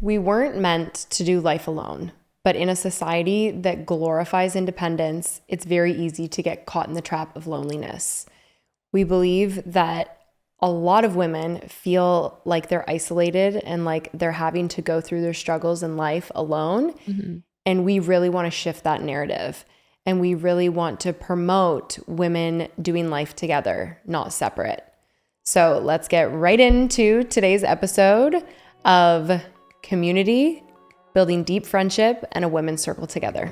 We weren't meant to do life alone, but in a society that glorifies independence, it's very easy to get caught in the trap of loneliness. We believe that a lot of women feel like they're isolated and like they're having to go through their struggles in life alone. Mm-hmm. And we really want to shift that narrative. And we really want to promote women doing life together, not separate. So let's get right into today's episode of community, building deep friendship, and a women's circle together.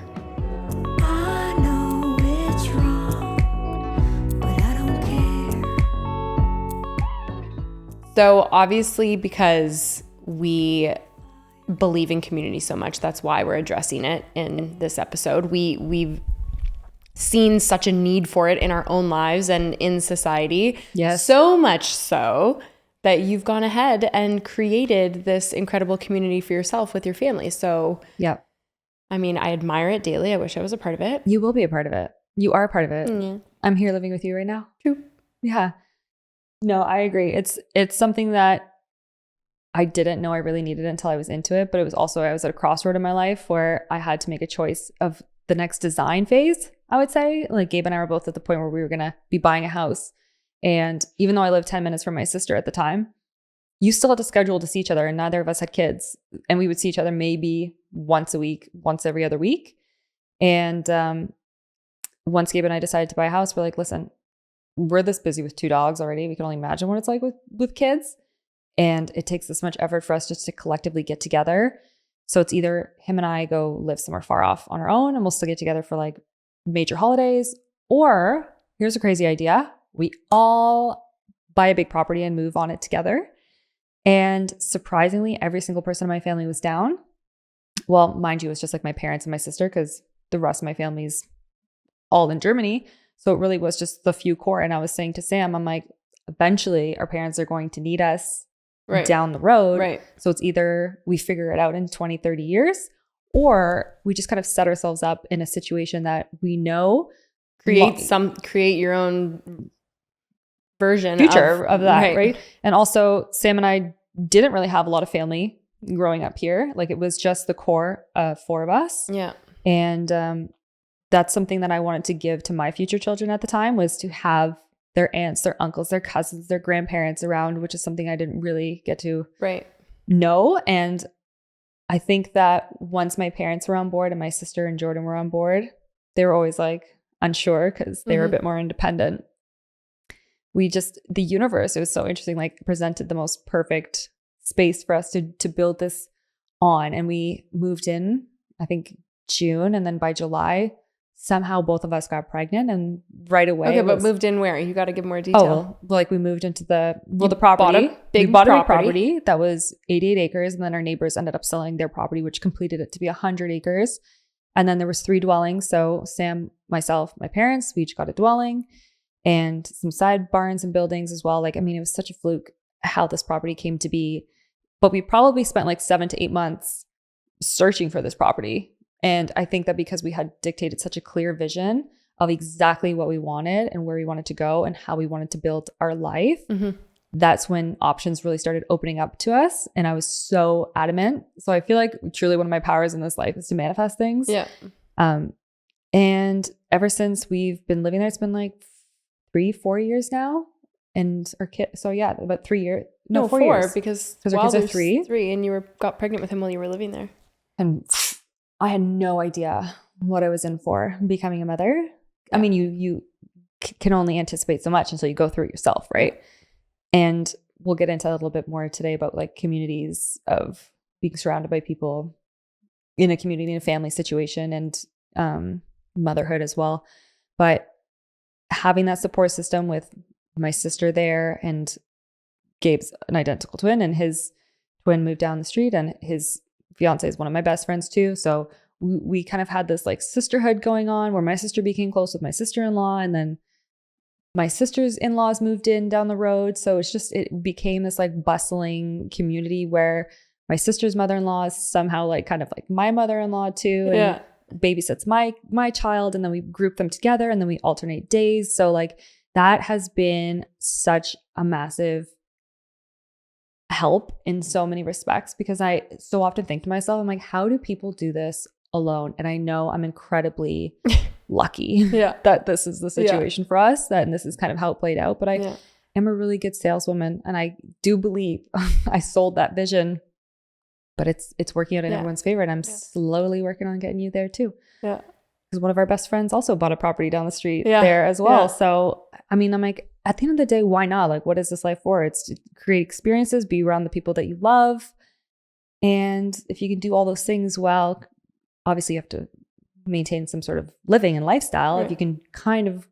I know it's wrong, but I don't care. So obviously, because we believe in community so much, that's why we're addressing it in this episode. We've seen such a need for it in our own lives and in society. Yes. So much so that you've gone ahead and created this incredible community for yourself with your family. So, yeah. I mean, I admire it daily. I wish I was a part of it. You will be a part of it. You are a part of it. Yeah. I'm here living with you right now. True. Yeah. No, I agree. It's something that I didn't know I really needed until I was into it. But it was also, I was at a crossroad in my life where I had to make a choice of the next design phase, I would say. Like Gabe and I were both at the point where we were going to be buying a house. And even though I lived 10 minutes from my sister at the time, you still had to schedule to see each other. And neither of us had kids. And we would see each other maybe once a week, once every other week. And once Gabe and I decided to buy a house, we're like, listen, we're this busy with 2 dogs already. We can only imagine what it's like with kids. And it takes this much effort for us just to collectively get together. So it's either him and I go live somewhere far off on our own and we'll still get together for like major holidays. Or here's a crazy idea. We all buy a big property and move on it together. And surprisingly, every single person in my family was down. Well, mind you, it was just like my parents and my sister because the rest of my family's all in Germany. So it really was just the few core. And I was saying to Sam, I'm like, eventually our parents are going to need us down the road. Right. So it's either we figure it out in 20, 30 years, or we just kind of set ourselves up in a situation that we know create your own version future of that. Right. And also Sam and I didn't really have a lot of family growing up here. Like it was just the core of 4 of us. Yeah. And that's something that I wanted to give to my future children at the time, was to have their aunts, their uncles, their cousins, their grandparents around, which is something I didn't really get to know. And I think that once my parents were on board and my sister and Jordan were on board, they were always like unsure because they were a bit more independent. The universe, it was so interesting, like presented the most perfect space for us to build this on. And we moved in, I think June, and then by July, somehow both of us got pregnant, and right away. Okay, but moved in where? You got to give more detail. Oh, like we moved into the property. We bought a big property that was 88 acres, and then our neighbors ended up selling their property, which completed it to be 100 acres. And then there was 3 dwellings. So Sam, myself, my parents, we each got a dwelling and some side barns and buildings as well. Like, I mean, it was such a fluke how this property came to be. But we probably spent like 7 to 8 months searching for this property. And I think that because we had dictated such a clear vision of exactly what we wanted and where we wanted to go and how we wanted to build our life, that's when options really started opening up to us. And I was so adamant. So I feel like truly one of my powers in this life is to manifest things. Yeah. And ever since we've been living there, it's been like 3-4 years now. And our kid, so yeah, about 3 years. No, 4 years. Because our kids are 3. 3 and you got pregnant with him while you were living there. And I had no idea what I was in for becoming a mother. Yeah. I mean, you can only anticipate so much until you go through it yourself, right? And we'll get into a little bit more today about like communities of being surrounded by people in a community, in a family situation, and motherhood as well. But having that support system with my sister there, and Gabe's an identical twin, and his twin moved down the street, and his fiance is one of my best friends too. So we kind of had this like sisterhood going on where my sister became close with my sister-in-law, and then my sister's in-laws moved in down the road. So it became this like bustling community where my sister's mother-in-law is somehow like kind of like my mother-in-law too. And babysits my child, and then we group them together, and then we alternate days. So like that has been such a massive help in so many respects, because I so often think to myself, I'm like, how do people do this alone? And I know I'm incredibly lucky that this is the situation for us, and this is kind of how it played out. But I am a really good saleswoman, and I do believe I sold that vision, but it's working out in everyone's favor. And I'm slowly working on getting you there too. Yeah. Because one of our best friends also bought a property down the street there as well. So, I mean, I'm like, at the end of the day, why not? Like, what is this life for? It's to create experiences, be around the people that you love. And if you can do all those things well, obviously you have to maintain some sort of living and lifestyle. If you can kind of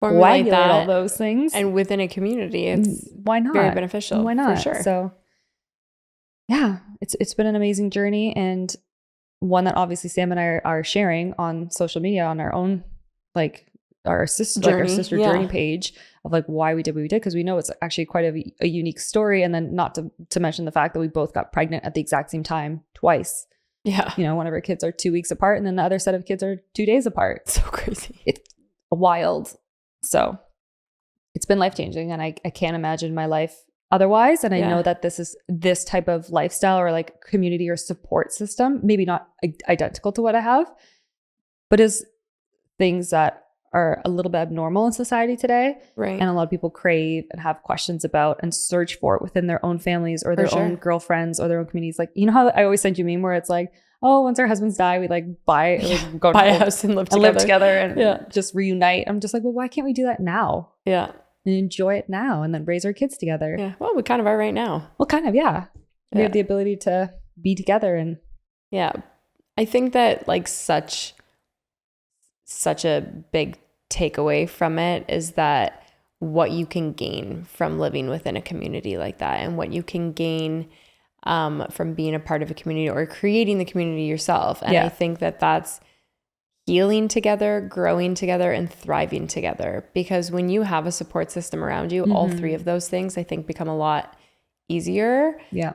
formulate all those things. And within a community, it's why not? Very beneficial. Why not? For sure. So yeah, it's been an amazing journey, and one that obviously Sam and I are sharing on social media on our own, like our sister journey page of like why we did what we did, because we know it's actually quite a unique story. And then not to mention the fact that we both got pregnant at the exact same time twice. Yeah. You know, one of our kids are 2 weeks apart, and then the other set of kids are 2 days apart. So crazy. It's wild. So it's been life-changing, and I can't imagine my life otherwise. And I know that this type of lifestyle or like community or support system, maybe not identical to what I have, but is things that are a little bit abnormal in society today. Right. And a lot of people crave and have questions about and search for it within their own families or their own girlfriends or their own communities. Like, you know how I always send you a meme where it's like, oh, once our husbands die, we like buy a house and live together and just reunite. I'm just like, well, why can't we do that now? Yeah. And enjoy it now and then raise our kids together. Yeah. Well, we kind of are right now. Well, kind of, yeah. We have the ability to be together. And I think that like such a big takeaway from it is that what you can gain from living within a community like that, and what you can gain from being a part of a community or creating the community yourself. And I think that that's healing together, growing together, and thriving together. Because when you have a support system around you, all three of those things I think become a lot easier. Yeah.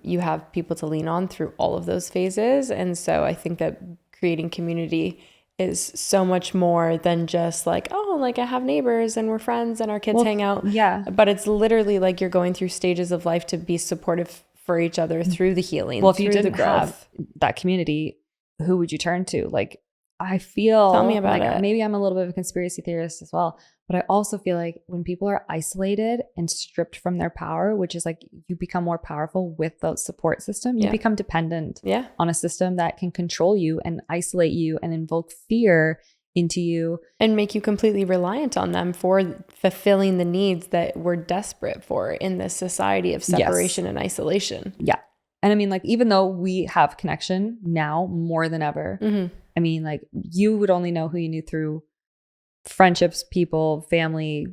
You have people to lean on through all of those phases. And so I think that creating community is so much more than just like, oh, like I have neighbors and we're friends and our kids hang out. Yeah. But it's literally like you're going through stages of life to be supportive for each other through the healing. Well, if you didn't have that community, who would you turn to? Like, I feel tell me about it. Maybe I'm a little bit of a conspiracy theorist as well, but I also feel like when people are isolated and stripped from their power, which is like you become more powerful with the support system, you become dependent on a system that can control you and isolate you and invoke fear into you and make you completely reliant on them for fulfilling the needs that we're desperate for in this society of separation and isolation. Yeah. And I mean, like, even though we have connection now more than ever, I mean, like, you would only know who you knew through friendships, people, family,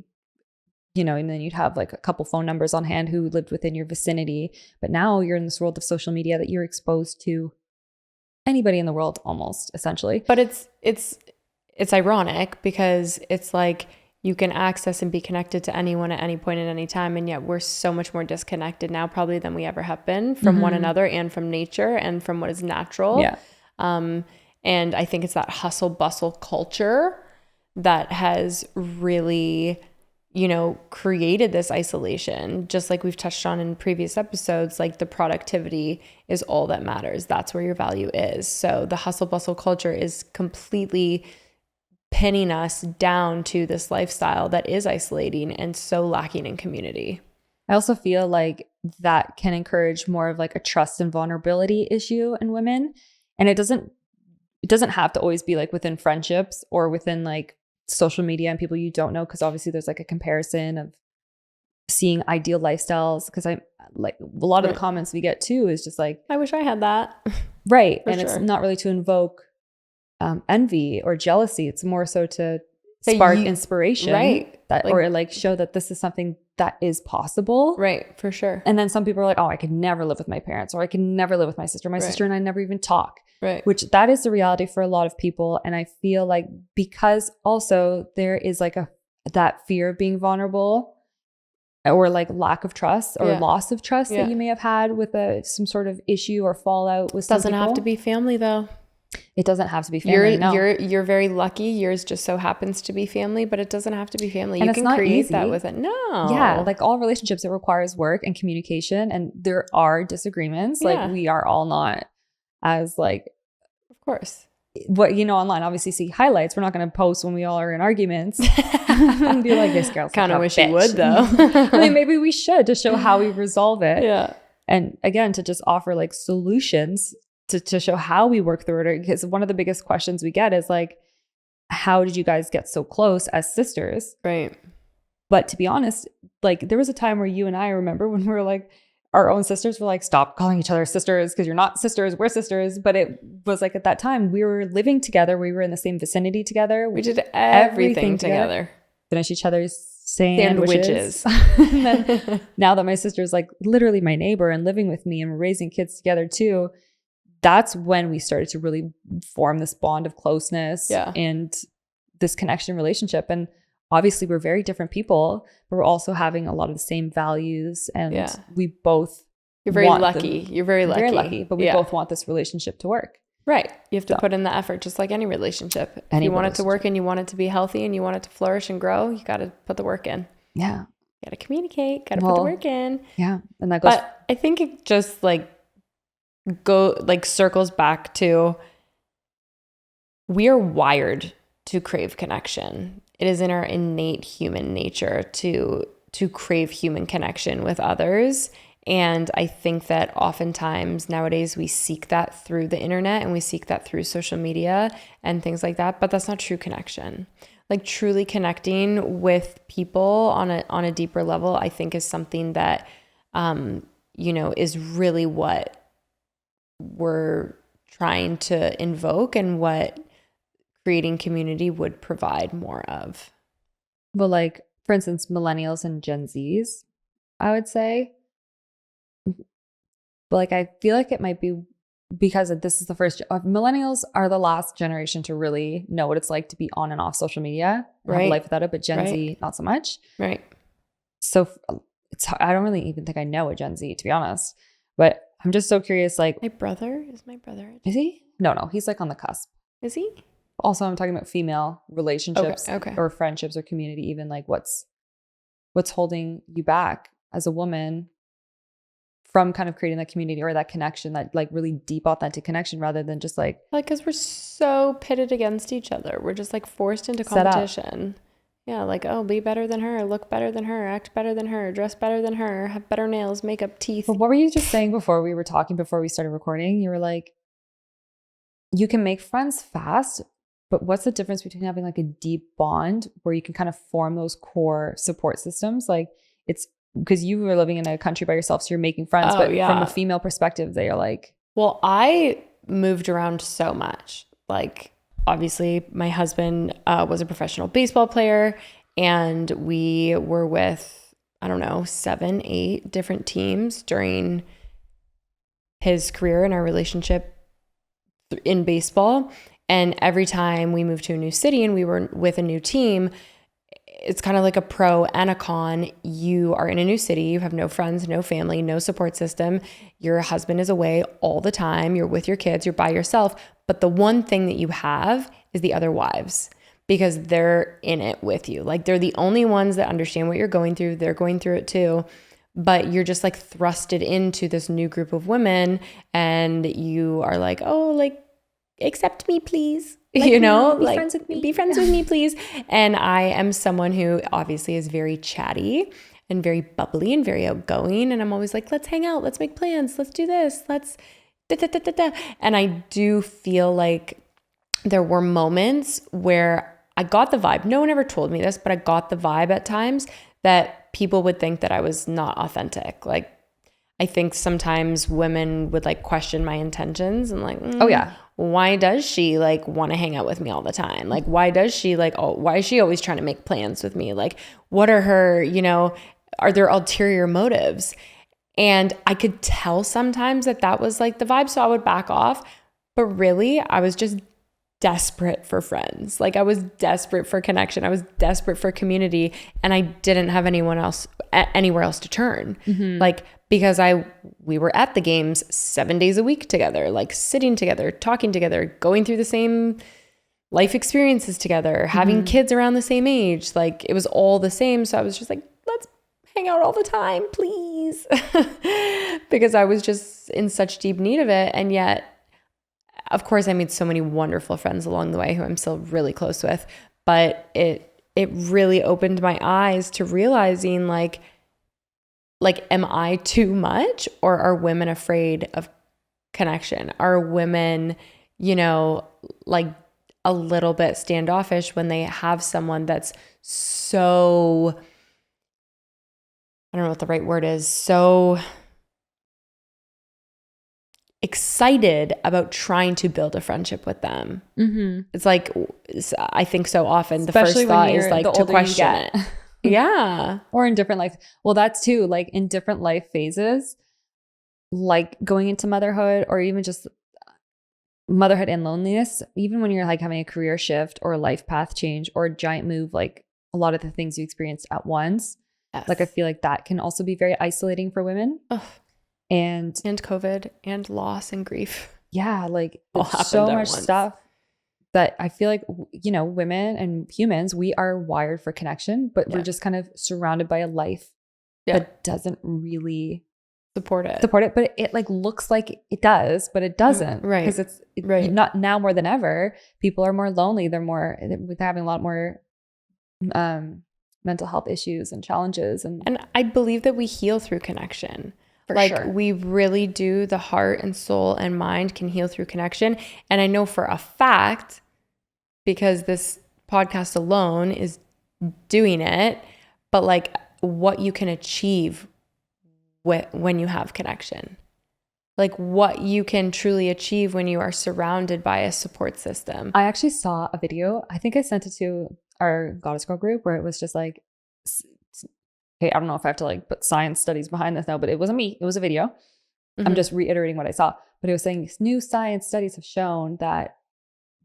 you know, and then you'd have like a couple phone numbers on hand who lived within your vicinity. But now you're in this world of social media that you're exposed to anybody in the world almost, essentially. But it's ironic because it's like you can access and be connected to anyone at any point at any time. And yet we're so much more disconnected now probably than we ever have been from one another and from nature and from what is natural. Yeah. And I think it's that hustle bustle culture that has really, you know, created this isolation. Just like we've touched on in previous episodes, like the productivity is all that matters. That's where your value is. So the hustle bustle culture is completely pinning us down to this lifestyle that is isolating and so lacking in community. I also feel like that can encourage more of like a trust and vulnerability issue in women. And it doesn't have to always be like within friendships or within like social media and people you don't know, because obviously there's like a comparison of seeing ideal lifestyles. Because I like a lot of the comments we get too is just like, I wish I had that. Right. And it's not really to invoke envy or jealousy. It's more so to spark inspiration, right? That like, or like show that this is something that is possible, right? For sure. And then some people are like, oh, I could never live with my parents, or I could never live with my sister. My sister and I never even talk, right? Which that is the reality for a lot of people. And I feel like because also there is like that fear of being vulnerable, or like lack of trust or loss of trust that you may have had with some sort of issue or fallout with some people. Doesn't have to be family though. It doesn't have to be family. You're very lucky. Yours just so happens to be family, but it doesn't have to be family. And you it's can not create easy. that with it. No. Yeah, like all relationships, it requires work and communication, and there are disagreements. Yeah. Like we are all not as like Of course. what online. Obviously, see highlights. We're not going to post when we all are in arguments and be like, "This girl's Kind of such a wish you bitch." would though. I mean, maybe we should to show how we resolve it. Yeah. And again, to just offer like solutions to show how we work through it. Because one of the biggest questions we get is like, how did you guys get so close as sisters? Right. But to be honest, like there was a time where you and I remember when we were like, our own sisters were like, stop calling each other sisters because you're not sisters, we're sisters. But it was like at that time we were living together. We were in the same vicinity together. We did everything together. Finish each other's sandwiches. Sandwiches. And then now that my sister's like literally my neighbor and living with me and we're raising kids together too, that's when we started to really form this bond of closeness and this connection relationship. And obviously we're very different people, but we're also having a lot of the same values. And we both You're very lucky. You're very lucky. Very lucky, but we both want this relationship to work. Right. You have to put in the effort just like any relationship. If you want it to work and you want it to be healthy and you want it to flourish and grow, you got to put the work in. Yeah. You got to communicate, got to put the work in. Yeah. And that goes. But I think it just circles back to we are wired to crave connection. It is in our innate human nature to crave human connection with others. And I think that oftentimes nowadays we seek that through the internet and we seek that through social media and things like that, but that's not true connection. Like truly connecting with people on a deeper level, I think is something that, is really what we're trying to invoke and what creating community would provide more of. Well, like for instance, millennials and Gen Zs, I would say. But like, I feel like it might be because this is the first, millennials are the last generation to really know what it's like to be on and off social media, have a life without it, but Gen Z, not so much. Right. So I don't really even think I know a Gen Z, to be honest, but I'm just so curious. Like my brother, is he? No, he's like on the cusp. Is he? Also, I'm talking about female relationships okay. or friendships or community, even like what's holding you back as a woman from kind of creating that community or that connection, that like really deep, authentic connection, rather than just like because we're so pitted against each other. We're just like forced into competition. Yeah, like, oh, be better than her, look better than her, act better than her, dress better than her, have better nails, makeup, teeth. But what were you just saying before we started recording? You were like, you can make friends fast, but what's the difference between having like a deep bond where you can kind of form those core support systems? Like it's because you were living in a country by yourself, so you're making friends, but from a female perspective, they are like, well, I moved around so much. Like obviously my husband was a professional baseball player and we were with, 7, 8 different teams during his career and our relationship in baseball. And every time we moved to a new city and we were with a new team, it's kind of like a pro and a con. You are in a new city. You have no friends, no family, no support system. Your husband is away all the time. You're with your kids. You're by yourself. But the one thing that you have is the other wives because they're in it with you. Like they're the only ones that understand what you're going through. They're going through it too. But you're just like thrusted into this new group of women and you are like, oh, like, accept me, please. Like, be friends with me. Be friends with me, please. And I am someone who obviously is very chatty and very bubbly and very outgoing. And I'm always like, let's hang out. Let's make plans. Let's do this. Let's da, da, da, da, da. And I do feel like there were moments where I got the vibe. No one ever told me this, but I got the vibe at times that people would think that I was not authentic. Like, I think sometimes women would like question my intentions and like, oh yeah, why does she like want to hang out with me all the time? Like, why does she like, oh, why is she always trying to make plans with me? Like, what are her, are there ulterior motives? And I could tell sometimes that was like the vibe. So I would back off, but really I was just desperate for friends. Like I was desperate for connection. I was desperate for community and I didn't have anywhere else to turn. Mm-hmm. Like because we were at the games 7 days a week together, like sitting together, talking together, going through the same life experiences together, having kids around the same age. Like it was all the same. So I was just like, let's hang out all the time, please. Because I was just in such deep need of it. And yet, of course, I made so many wonderful friends along the way who I'm still really close with. But it really opened my eyes to realizing like, am I too much, or are women afraid of connection? Are women, like a little bit standoffish when they have someone that's so, I don't know what the right word is, so excited about trying to build a friendship with them? It's like, I think so often Especially the first thought is like to question it. Yeah. Or in different life. Well, that's too, like in different life phases, like going into motherhood, or even just motherhood and loneliness, even when you're like having a career shift or a life path change or a giant move, like a lot of the things you experienced at once. Yes. Like I feel like that can also be very isolating for women. Ugh. And COVID and loss and grief. Yeah, like All it's so happened at much once. stuff that I feel like, women and humans, we are wired for connection, but we're just kind of surrounded by a life that doesn't really support it. But it like looks like it does, but it doesn't. Right. Because it's not now more than ever. People are more lonely. They're having a lot more mental health issues and challenges. And I believe that we heal through connection. For like sure. we really do. The heart and soul and mind can heal through connection. And I know for a fact, because this podcast alone is doing it, but like what you can achieve when you have connection, like what you can truly achieve when you are surrounded by a support system. I actually saw a video. I think I sent it to our Goddess Girl group, where it was just like, okay, I don't know if I have to like put science studies behind this now, but it wasn't me. It was a video. I'm just reiterating what I saw, but it was saying new science studies have shown that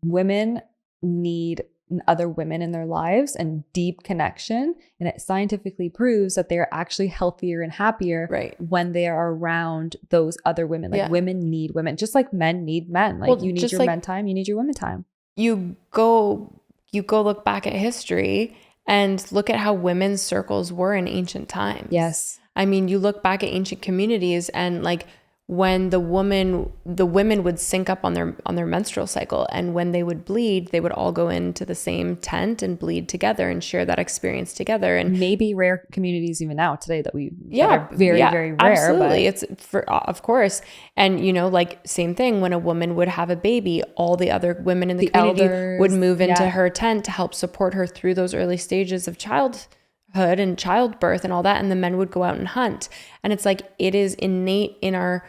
women need other women in their lives and deep connection. And it scientifically proves that they're actually healthier and happier when they are around those other women. Like women need women, just like men need men. Like you need your men time, you need your women time. You go look back at history and look at how women's circles were in ancient times. Yes. I mean, you look back at ancient communities, and like when the women would sync up on their menstrual cycle, and when they would bleed, they would all go into the same tent and bleed together and share that experience together. And maybe rare communities even now today that are very, very rare. Absolutely. It's of course. And like same thing, when a woman would have a baby, all the other women in the community elders would move into her tent to help support her through those early stages of childhood and childbirth and all that. And the men would go out and hunt. And it's like, it is innate in our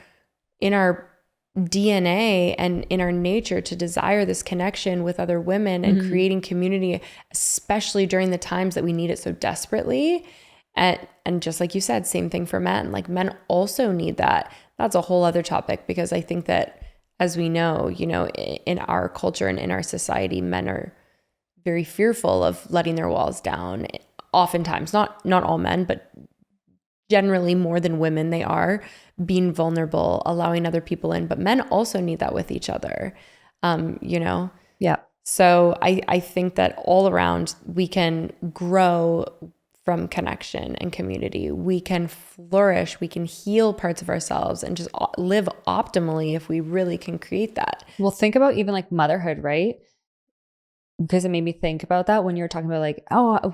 DNA and in our nature to desire this connection with other women and creating community, especially during the times that we need it so desperately. And just like you said, same thing for men. Like men also need that. That's a whole other topic, because I think that, as we know, in our culture and in our society, men are very fearful of letting their walls down. Oftentimes, not all men, but generally more than women, they are being vulnerable, allowing other people in. But men also need that with each other, Yeah. So I think that all around we can grow from connection and community. We can flourish. We can heal parts of ourselves and just live optimally if we really can create that. Well, think about even like motherhood, right? Because it made me think about that when you were talking about like,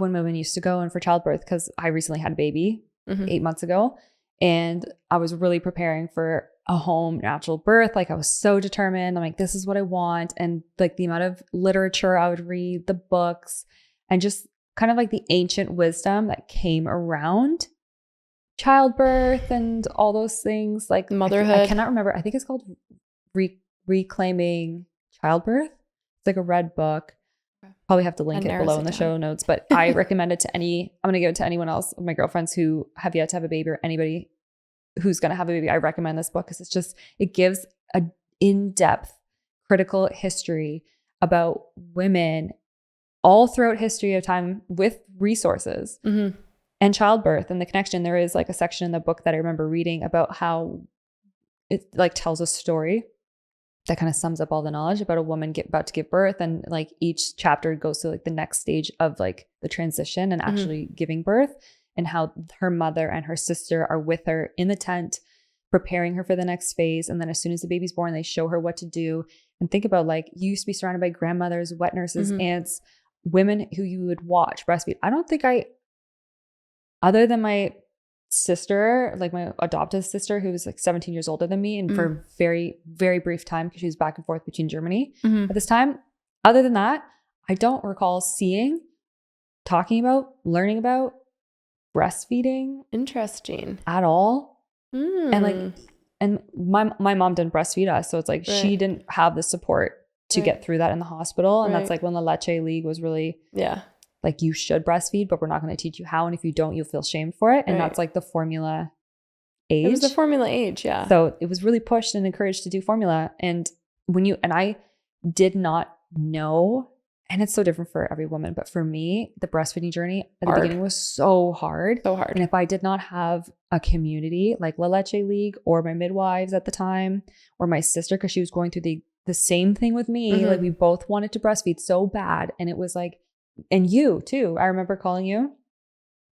when women used to go in for childbirth, because I recently had a baby 8 months ago, and I was really preparing for a home natural birth. Like I was so determined. I'm like, this is what I want. And like the amount of literature I would read, the books, and just kind of like the ancient wisdom that came around childbirth and all those things, like motherhood. I cannot remember. I think it's called Reclaiming Childbirth. It's like a red book. Probably have to link it below in the show notes, but I recommend it to I'm going to give it to anyone else of my girlfriends who have yet to have a baby, or anybody who's going to have a baby. I recommend this book because it gives a in-depth critical history about women all throughout history of time with resources. And and childbirth and the connection. There is like a section in the book that I remember reading about how it like tells a story that kind of sums up all the knowledge about a woman about to give birth, and like each chapter goes to like the next stage of like the transition and actually giving birth, and how her mother and her sister are with her in the tent preparing her for the next phase. And then as soon as the baby's born, they show her what to do. And think about like, you used to be surrounded by grandmothers, wet nurses, aunts, women who you would watch breastfeed. I don't think other than my sister, like my adoptive sister, who was like 17 years older than me, and for a very, very brief time, because she was back and forth between Germany at this time. Other than that, I don't recall seeing, talking about, learning about breastfeeding. Interesting. At all. And my mom didn't breastfeed us. So it's like she didn't have the support to get through that in the hospital. And that's like when the Leche League was really like, you should breastfeed, but we're not going to teach you how. And if you don't, you'll feel shamed for it. And that's like the formula age. It was the formula age, yeah. So it was really pushed and encouraged to do formula. And I did not know, and it's so different for every woman, but for me, the breastfeeding journey at the beginning was so hard. So hard. And if I did not have a community like La Leche League or my midwives at the time, or my sister, because she was going through the same thing with me, like we both wanted to breastfeed so bad. And it was like, and you too, I remember calling you,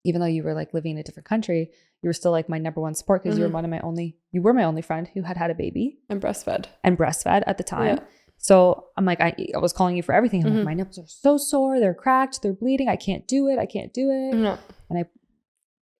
even though you were like living in a different country, you were still like my number one support, because you were my only friend who had a baby and breastfed at the time. So I'm like, I was calling you for everything. I'm like, my nipples are so sore, they're cracked, they're bleeding, I can't do it. No.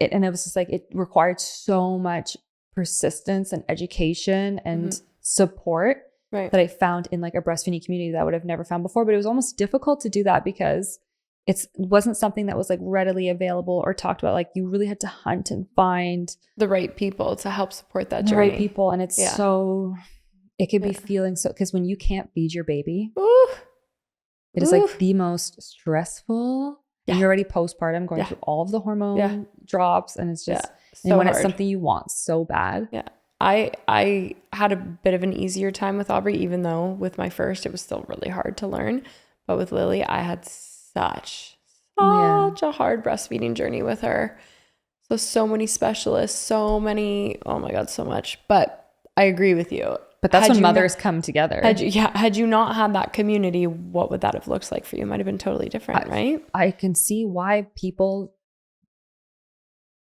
And it was just like, it required so much persistence and education and support that I found in like a breastfeeding community that I would have never found before. But it was almost difficult to do that because it wasn't something that was like readily available or talked about. Like, you really had to hunt and find the right people to help support that the journey. right people. And it's so, it could be feeling so, because when you can't feed your baby, it is like the most stressful. And you're already postpartum, going through all of the hormone drops, and it's just, so and when hard. it's something you want so bad. Yeah. I had a bit of an easier time with Aubrey, even though with my first, it was still really hard to learn. But with Lily, I had such a hard breastfeeding journey with her. So many specialists, oh my God, so much. But I agree with you. But that's when mothers come together. Had you not had that community, what would that have looked like for you? It might have been totally different, right? I can see why people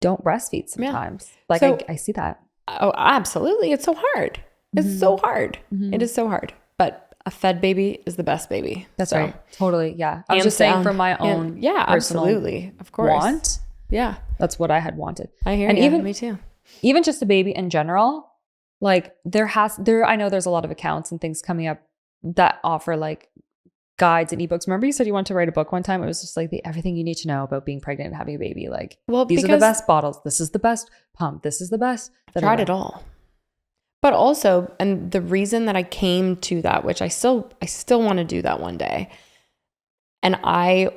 don't breastfeed sometimes. Like, I see that. Oh, absolutely. It's so hard. It's so hard. It is so hard. But a fed baby is the best baby. That's right. Totally. Yeah. I was just saying from my own absolutely. Of course. Want. Yeah. That's what I had wanted. I hear you. Me too. Even just a baby in general, like I know there's a lot of accounts and things coming up that offer like guides and ebooks. Remember you said you wanted to write a book one time? It was just like everything you need to know about being pregnant and having a baby. Like, these are the best bottles. This is the best pump. This is the best. Tried it all. But also, and the reason that I came to that, which I still want to do that one day. And I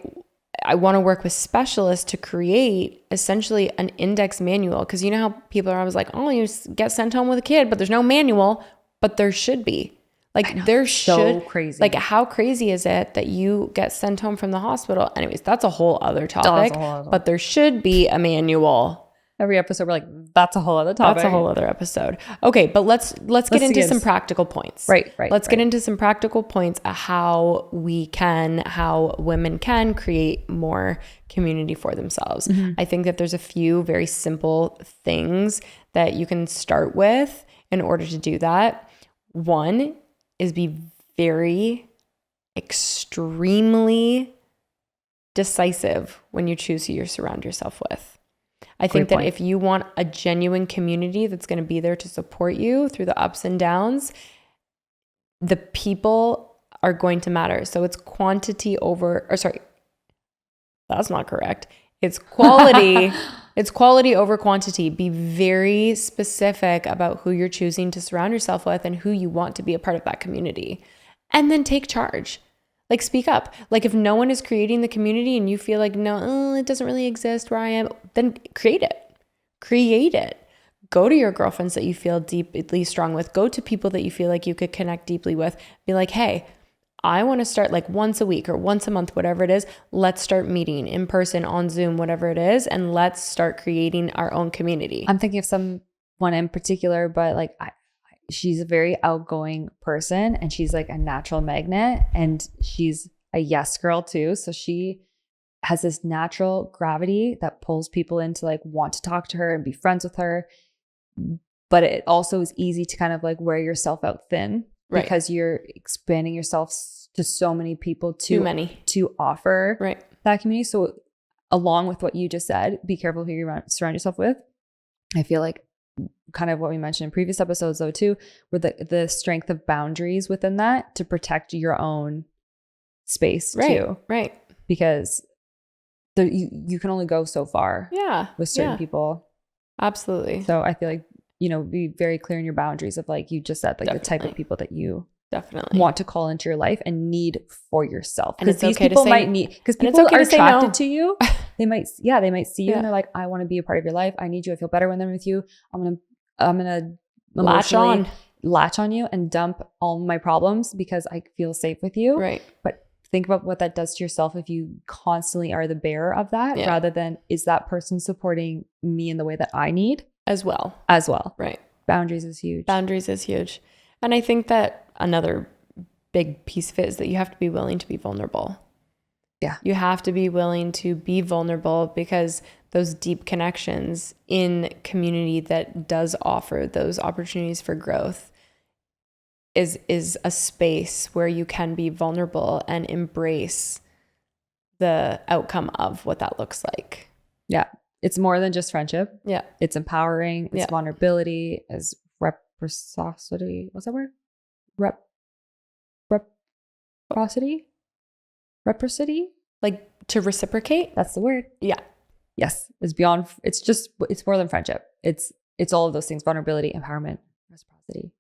want to work with specialists to create essentially an index manual. Because you know how people are always like, oh, you get sent home with a kid, but there's no manual. But there should be. Like, there should. So crazy. Like, how crazy is it that you get sent home from the hospital? Anyways, that's a whole other topic. But there should be a manual. Every episode we're like, that's a whole other topic. That's a whole other episode. Okay, but let's get into some practical points. Right. Let's get into some practical points of how women can create more community for themselves. I think that there's a few very simple things that you can start with in order to do that. One is be very extremely decisive when you choose who you surround yourself with. I think that if you want a genuine community that's going to be there to support you through the ups and downs, the people are going to matter. So it's quantity over, that's not correct. It's quality. It's quality over quantity. Be very specific about who you're choosing to surround yourself with and who you want to be a part of that community. And then take charge. Like, speak up. Like, if no one is creating the community and you feel like, no, it doesn't really exist where I am, then create it. Create it. Go to your girlfriends that you feel deeply strong with. Go to people that you feel like you could connect deeply with. Be like, hey, I want to start like once a week or once a month, whatever it is. Let's start meeting in person, on Zoom, whatever it is. And let's start creating our own community. I'm thinking of someone in particular, but like she's a very outgoing person and she's like a natural magnet and she's a yes girl too. So she has this natural gravity that pulls people in to like want to talk to her and be friends with her. But it also is easy to kind of like wear yourself out thin. Right. Because you're expanding yourself to so many people to offer that community. So along with what you just said, be careful who you surround yourself with. I feel like kind of what we mentioned in previous episodes though too, were the strength of boundaries within that to protect your own space too. Right. Because you can only go so far with certain people. Absolutely. So I feel like, be very clear in your boundaries of like you just said, like the type of people that you want to call into your life and need for yourself. Because these people might need, because people are attracted to you. They might see you and they're like, I want to be a part of your life. I need you. I feel better when I'm with you. I'm gonna latch on you and dump all my problems because I feel safe with you. Right. But think about what that does to yourself if you constantly are the bearer of that, rather than is that person supporting me in the way that I need as well. Right. Boundaries is huge. And I think that another big piece of it is that you have to be willing to be vulnerable. Yeah. You have to be willing to be vulnerable because those deep connections in community that does offer those opportunities for growth is a space where you can be vulnerable and embrace the outcome of what that looks like. Yeah. It's more than just friendship. Yeah. It's empowering. It's vulnerability. It's reciprocity. What's that word? Reciprocity? Reciprocity? Like to reciprocate? That's the word. Yeah. Yes. It's beyond, it's more than friendship. It's all of those things. Vulnerability, empowerment, reciprocity.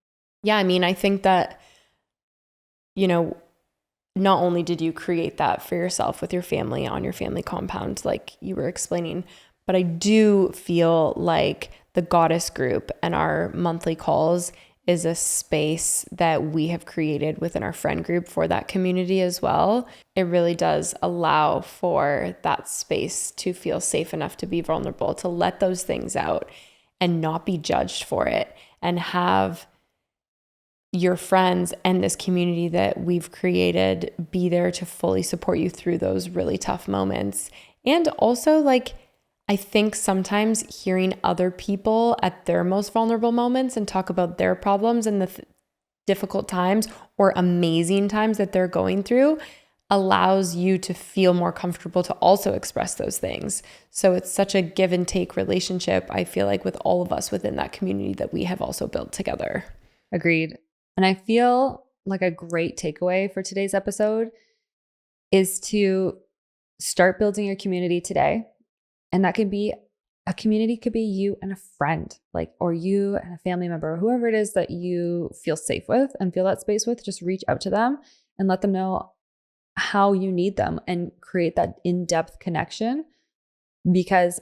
Yeah. I mean, I think that, not only did you create that for yourself with your family on your family compound, like you were explaining, but I do feel like the Goddess group and our monthly calls is a space that we have created within our friend group for that community as well. It really does allow for that space to feel safe enough to be vulnerable, to let those things out and not be judged for it, and have your friends and this community that we've created be there to fully support you through those really tough moments. And also, like, I think sometimes hearing other people at their most vulnerable moments and talk about their problems and the difficult times or amazing times that they're going through allows you to feel more comfortable to also express those things. So it's such a give and take relationship, I feel like, with all of us within that community that we have also built together. Agreed. And I feel like a great takeaway for today's episode is to start building your community today. And that could be a community, could be you and a friend, like, or you and a family member, whoever it is that you feel safe with and feel that space with. Just reach out to them and let them know how you need them and create that in-depth connection, because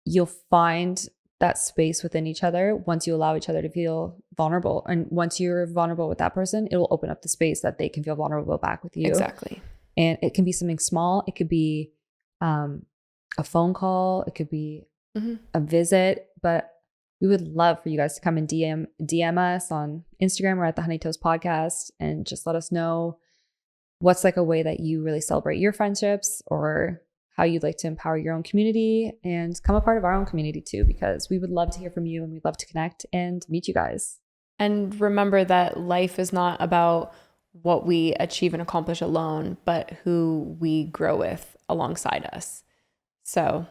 you'll find that space within each other once you allow each other to feel vulnerable. And once you're vulnerable with that person, it will open up the space that they can feel vulnerable back with you. Exactly. And it can be something small. It could be a phone call. It could be a visit. But we would love for you guys to come and DM us on Instagram or at the Honey Toast Podcast and just let us know what's like a way that you really celebrate your friendships, or how you'd like to empower your own community, and come a part of our own community too, because we would love to hear from you and we'd love to connect and meet you guys. And remember that life is not about what we achieve and accomplish alone, but who we grow with alongside us. So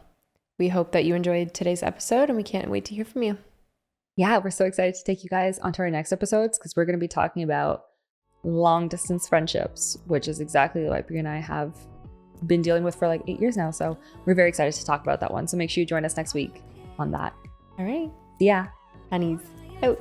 we hope that you enjoyed today's episode, and we can't wait to hear from you. Yeah, we're so excited to take you guys onto our next episodes, because we're going to be talking about long distance friendships, which is exactly what Brie and I have been dealing with for like 8 years now. So we're very excited to talk about that one. So make sure you join us next week on that. All right. See ya. Honeys out.